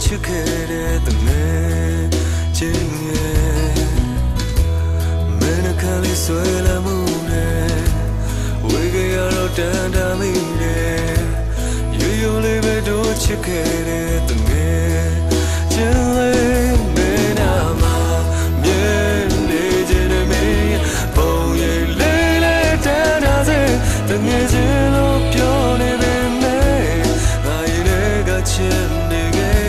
ချစ်ခဲ့တဲ့တငယ်ချင်းရဲ့မင်းကလေးဆွဲလာမှုနဲ့ဝေကြရတော့တန်တာမိတယ်ရိုးရိုးလေးပဲတို့ချစ်ခဲ့တဲ့တငယ်ချင်းလေးမင်းနာမှာမြင်နေခြင်းနဲ့မင်းပုံရိပ်လေးလေးတန်တာစေတငယ်ချင်းလို့ပြောနေပေမဲ့ငါရဲ့လည်းကချစ်နေခဲ့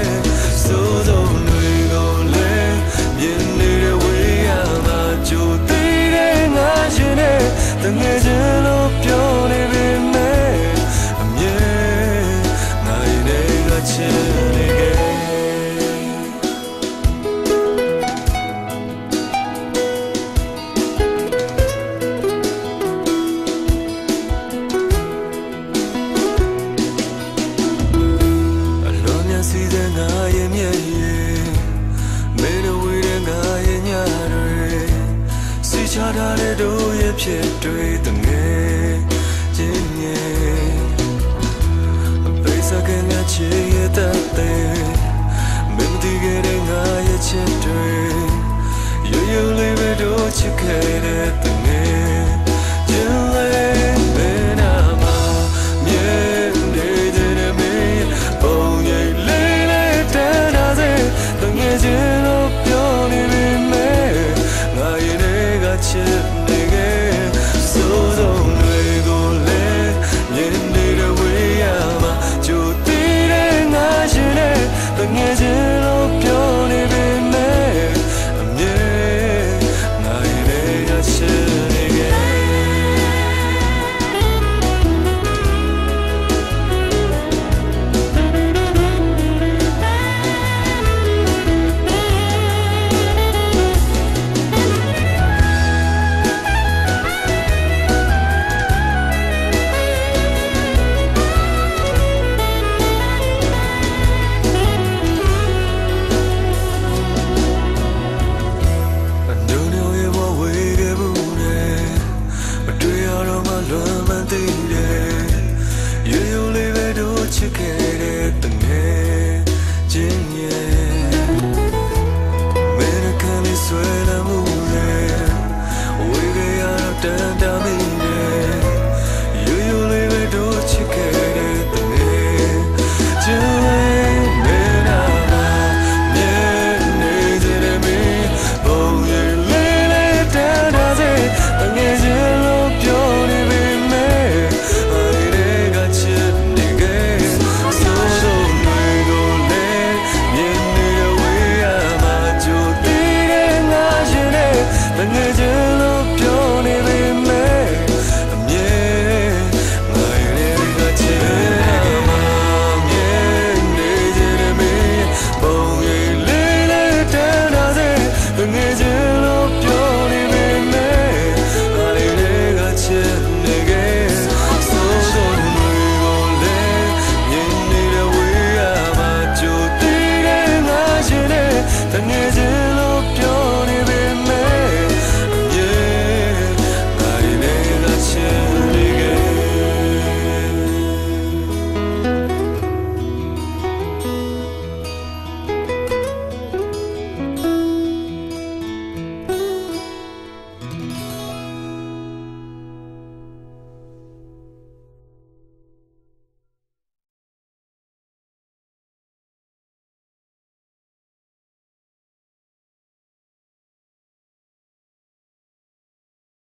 စိုးစုံတွေကိုလည်းမြင်နေတဲ့ဝေးရမှာကြိုသေးတဲ့ငါရှင်နဲ့တငယ်ချင်းလို့ပြောနေပေမဲ့အမြဲငါရဲ့လည်းကချစ်နေခဲ့စီတဲ့ငါရဲ့မျက်ရည်မင်းတို့ဝေးတဲ့ငါရဲ့ညတွေစီချထားတဲ့တို့ရဲ့ဖြစ်တွေတငယ်ချင်းရဲ့ပိစကငါချေရဲ့တတဲ့မင်းဒီခဲ့တဲ့ငါရဲ့ချစ်တွေရိုးရိုးလေးပဲတို့ချစ်ခဲ့တဲ့တင